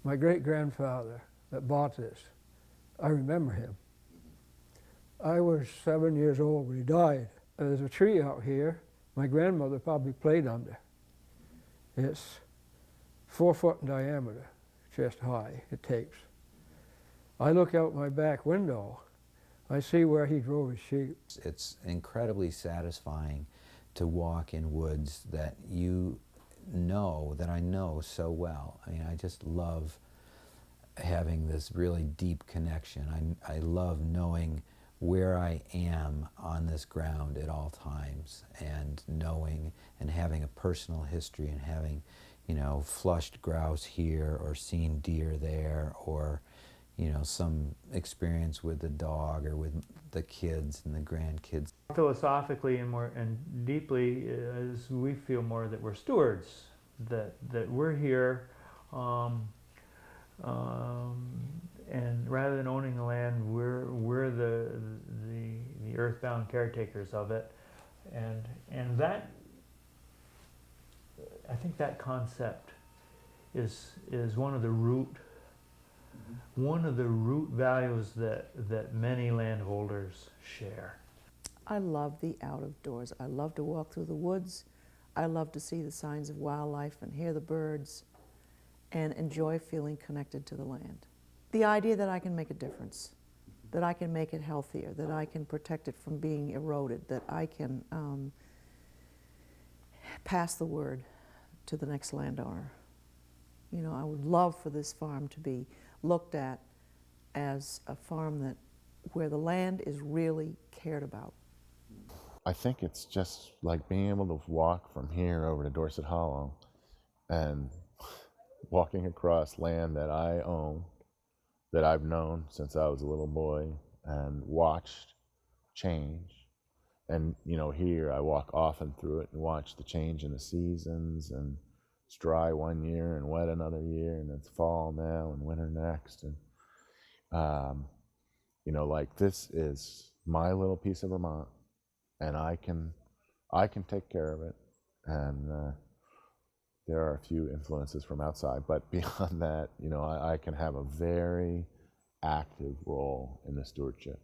My great-grandfather that bought this, I remember him. I was 7 years old when he died. There's a tree out here my grandmother probably played under. It's 4 foot in diameter, chest high, it takes. I look out my back window, I see where he drove his sheep. It's incredibly satisfying to walk in woods that you know, that I know so well. I mean, I just love having this really deep connection. I love knowing where I am on this ground at all times, and knowing and having a personal history, and having, you know, flushed grouse here or seen deer there, or, you know, some experience with the dog or with the kids and the grandkids. Philosophically and more and deeply, as we feel more that we're stewards, that we're here, and rather than owning the land, we're the earthbound caretakers of it, and that, I think that concept is one of the root values that many landholders share. I love the out of doors. I love to walk through the woods. I love to see the signs of wildlife and hear the birds and enjoy feeling connected to the land. The idea that I can make a difference, that I can make it healthier, that I can protect it from being eroded, that I can pass the word to the next landowner. You know, I would love for this farm to be looked at as a farm where the land is really cared about. I think it's just like being able to walk from here over to Dorset Hollow and walking across land that I own, that I've known since I was a little boy and watched change. And, you know, here I walk often through it and watch the change in the seasons, and it's dry one year and wet another year, and it's fall now and winter next. And, you know, like, this is my little piece of Vermont, and I can take care of it. And there are a few influences from outside, but beyond that, you know, I can have a very active role in the stewardship.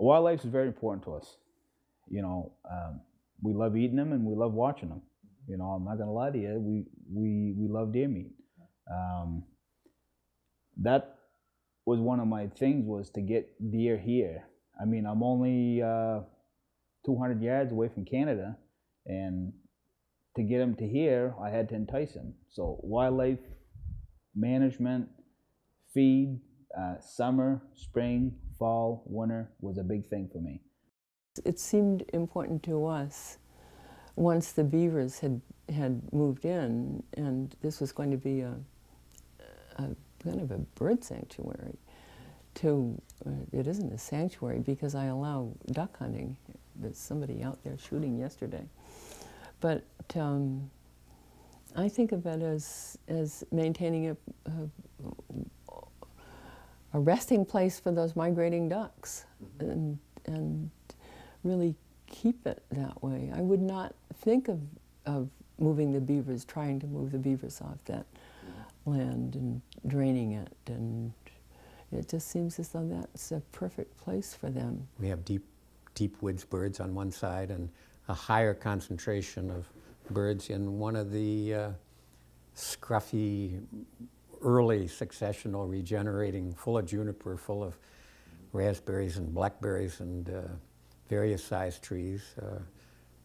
Wildlife is very important to us. You know, we love eating them and we love watching them. You know, I'm not gonna lie to you. We love deer meat. That was one of my things, was to get deer here. I mean, I'm only 200 yards away from Canada, and to get them to here, I had to entice them. So wildlife management, feed, summer, spring, fall, winter was a big thing for me. It seemed important to us once the beavers had moved in, and this was going to be a kind of a bird sanctuary, it isn't a sanctuary because I allow duck hunting. There's somebody out there shooting yesterday. But I think of it as maintaining a resting place for those migrating ducks, and really keep it that way. I would not think of moving the beavers, trying to move the beavers off that land and draining it, and it just seems as though that's a perfect place for them. We have deep woods birds on one side and a higher concentration of birds in one of the scruffy, early successional regenerating, full of juniper, full of raspberries and blackberries and various size trees.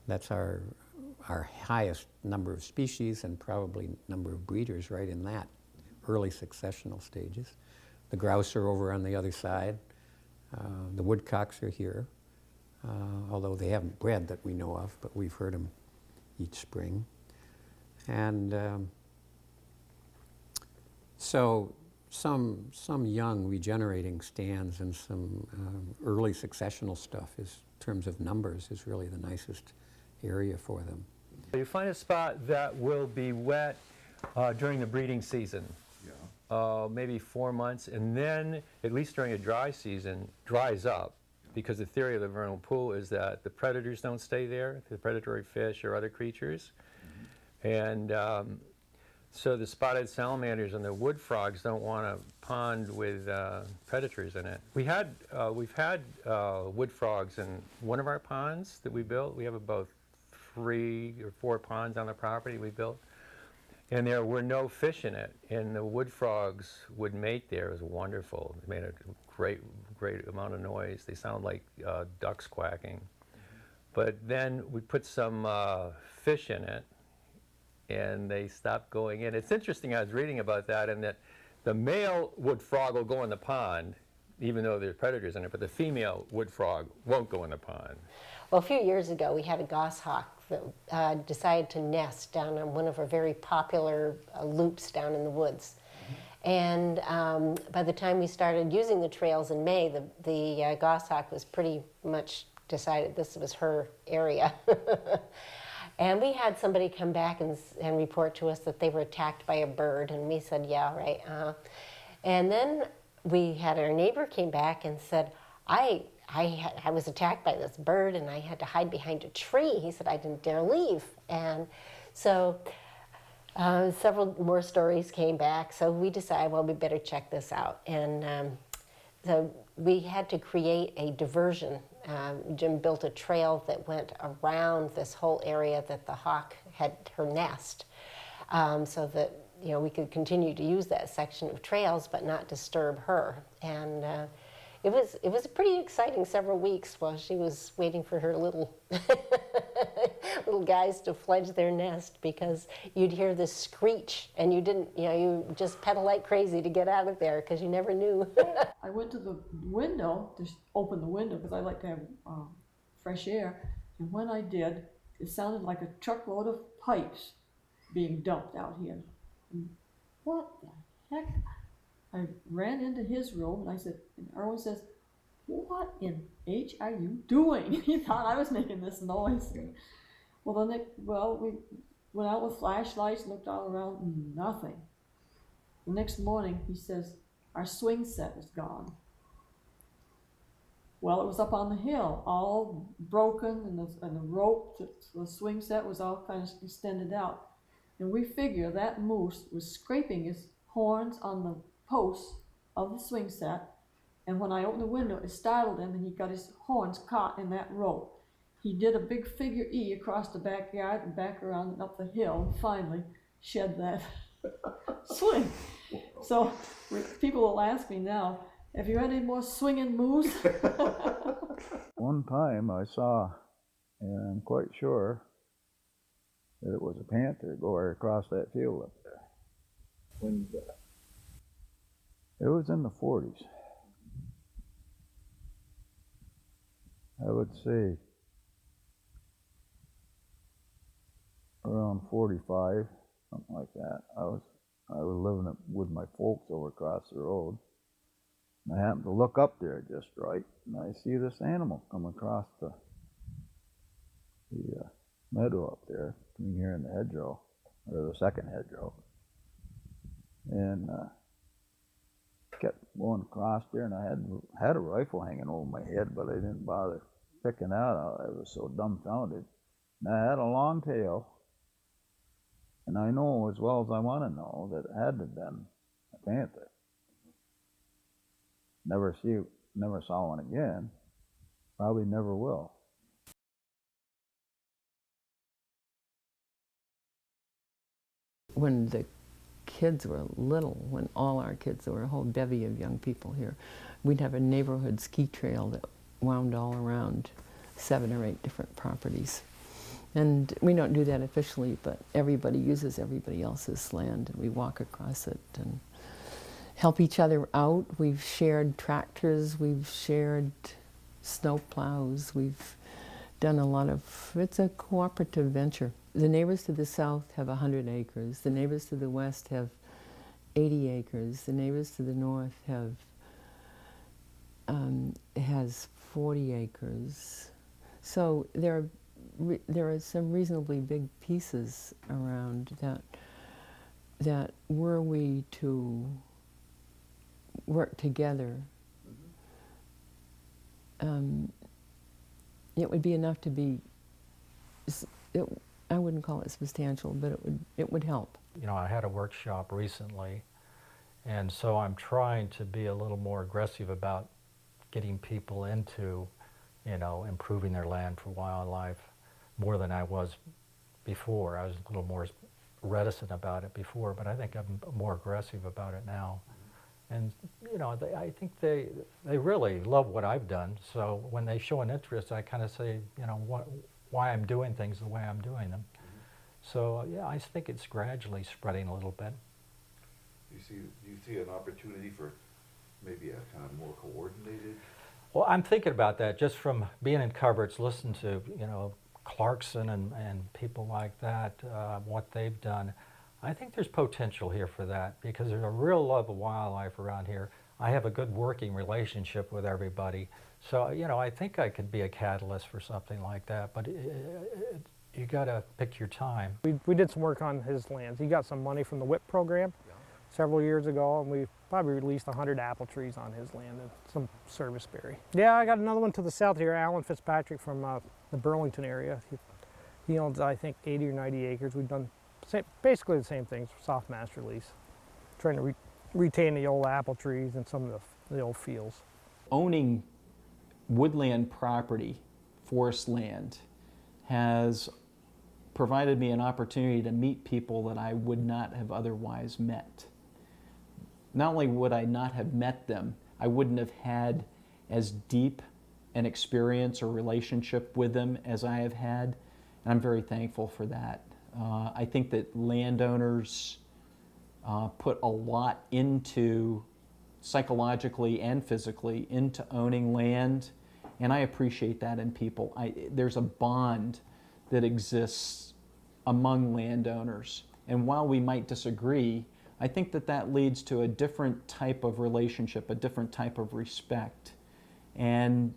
That's our highest number of species and probably number of breeders right in that early successional stages. The grouse are over on the other side. The woodcocks are here, although they haven't bred that we know of, but we've heard them each spring. And so some young regenerating stands and some early successional stuff in terms of numbers is really the nicest area for them. You find a spot that will be wet during the breeding season, maybe 4 months, and then, at least during a dry season, dries up, because the theory of the vernal pool is that the predators don't stay there, the predatory fish or other creatures. And so the spotted salamanders and the wood frogs don't want a pond with predators in it. We've had wood frogs in one of our ponds that we built. We have about 3 or 4 ponds on the property we built, and there were no fish in it, and the wood frogs would mate there. It was wonderful. They made a great amount of noise. They sound like ducks quacking. But then we put some fish in it, and they stopped going in. It's interesting, I was reading about that, and that the male wood frog will go in the pond, even though there's predators in it, but the female wood frog won't go in the pond. Well, a few years ago, we had a goshawk that decided to nest down on one of our very popular loops down in the woods. And by the time we started using the trails in May, the goshawk was pretty much decided this was her area. And we had somebody come back and report to us that they were attacked by a bird, and we said, yeah, right. And then we had our neighbor came back and said, I was attacked by this bird and I had to hide behind a tree. He said, I didn't dare leave. And so several more stories came back, so we decided, well, we better check this out. And so we had to create a diversion. Jim built a trail that went around this whole area that the hawk had her nest, so that we could continue to use that section of trails but not disturb her. And it was a pretty exciting several weeks while she was waiting for her little little guys to fledge their nest, because you'd hear this screech and you just pedal like crazy to get out of there because you never knew. I went to the window to open the window because I like to have fresh air, and when I did, it sounded like a truckload of pipes being dumped out here. And what the heck? I ran into his room and I said, and Erwin says, what in H are you doing? He thought I was making this noise. Well, we went out with flashlights, looked all around, nothing. The next morning, he says, our swing set is gone. Well, it was up on the hill, all broken, and the rope to the swing set was all kind of extended out. And we figure that moose was scraping his horns on the posts of the swing set, and when I opened the window, it startled him, and he got his horns caught in that rope. He did a big figure E across the backyard and back around and up the hill, and finally shed that swing. So people will ask me now, have you had any more swinging moose? One time I saw, and I'm quite sure that it was a panther go right across that field up there. When it was in the 40s. I would say around 45, something like that. I was living with my folks over across the road, And I happened to look up there just right, and I see this animal come across the meadow up there between here and the hedgerow, or the second hedgerow. And kept going across there, and I had a rifle hanging over my head, but I didn't bother picking that out. I was so dumbfounded. And I had a long tail, and I know as well as I want to know that it had to have been a panther. Never saw one again. Probably never will. When the kids were little, when all our kids, there were a whole bevy of young people here, we'd have a neighborhood ski trail that wound all around 7 or 8 different properties. And we don't do that officially, but everybody uses everybody else's land, and we walk across it and help each other out. We've shared tractors, we've shared snow plows, we've done a lot of, it's a cooperative venture. The neighbors to the south have 100 acres. The neighbors to the west have 80 acres. The neighbors to the north has 40 acres. So there are some reasonably big pieces around that were we to work together, it would be enough to be, I wouldn't call it substantial, but it would help. You know, I had a workshop recently, and so I'm trying to be a little more aggressive about getting people into, you know, improving their land for wildlife more than I was before. I was a little more reticent about it before, but I think I'm more aggressive about it now. And, you know, I think they really love what I've done, so when they show an interest, I kind of say, you know, why I'm doing things the way I'm doing them. So, yeah, I think it's gradually spreading a little bit. Do you see an opportunity for maybe a kind of more coordinated? Well, I'm thinking about that just from being in Coverts, listening to, you know, Clarkson and people like that, what they've done. I think there's potential here for that because there's a real love of wildlife around here. I have a good working relationship with everybody. So, you know, I think I could be a catalyst for something like that, but you got to pick your time. We did some work on his lands. He got some money from the WHIP program several years ago, and we probably released 100 apple trees on his land and some serviceberry. Yeah, I got another one to the south here, Alan Fitzpatrick from the Burlington area. He owns, I think, 80 or 90 acres. We've done basically the same things, soft master lease, trying to retain the old apple trees and some of the old fields. Owning woodland property, forest land, has provided me an opportunity to meet people that I would not have otherwise met. Not only would I not have met them, I wouldn't have had as deep an experience or relationship with them as I have had, and I'm very thankful for that. I think that landowners put a lot into, psychologically and physically, into owning land, and I appreciate that in people. There's a bond that exists among landowners, and while we might disagree, I think that that leads to a different type of relationship, a different type of respect. And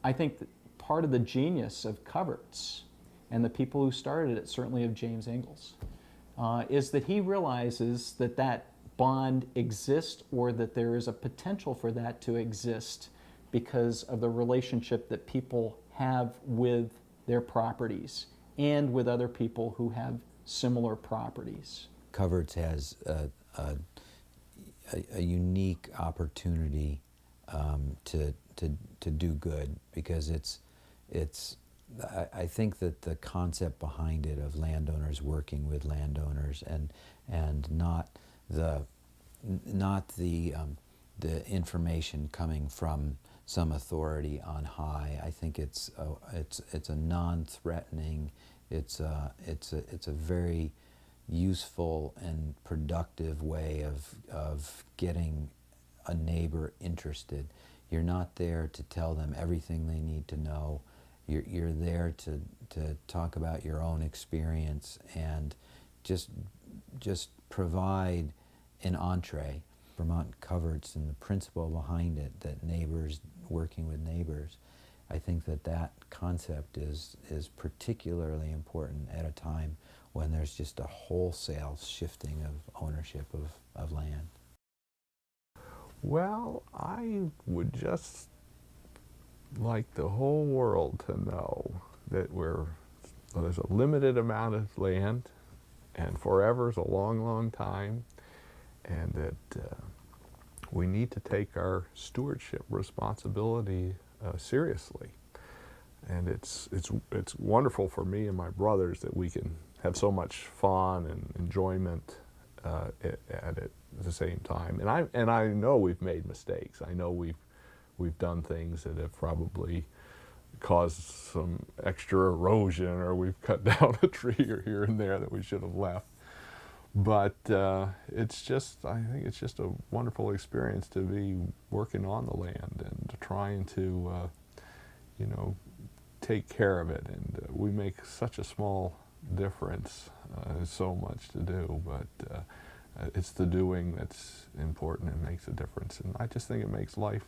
I think that part of the genius of Coverts and the people who started it, certainly of James Ingalls, is that he realizes that that bond exists, or that there is a potential for that to exist because of the relationship that people have with their properties and with other people who have similar properties. Coverts has a unique opportunity to do good, because I think that the concept behind it of landowners working with landowners and not the information coming from some authority on high. I think it's a non-threatening. It's a very useful and productive way of getting a neighbor interested. You're not there to tell them everything they need to know. You're there to talk about your own experience and just provide an entree. Vermont Coverts and the principle behind it, that neighbors working with neighbors, I think that that concept is particularly important at a time when there's just a wholesale shifting of ownership of land. Well, I would just like the whole world to know that there's a limited amount of land, and forever is a long, long time, and that we need to take our stewardship responsibility seriously. And it's wonderful for me and my brothers that we can have so much fun and enjoyment at it at the same time. And I know we've made mistakes. I know we've done things that have probably caused some extra erosion, or we've cut down a tree or here and there that we should have left. But it's just, I think it's just a wonderful experience to be working on the land and trying to, you know, take care of it. And we make such a small difference. There's so much to do, but it's the doing that's important and makes a difference. And I just think it makes life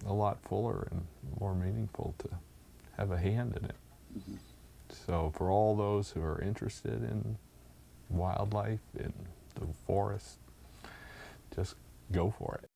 a lot fuller and more meaningful to have a hand in it. Mm-hmm. So for all those who are interested in wildlife, in the forest, just go for it.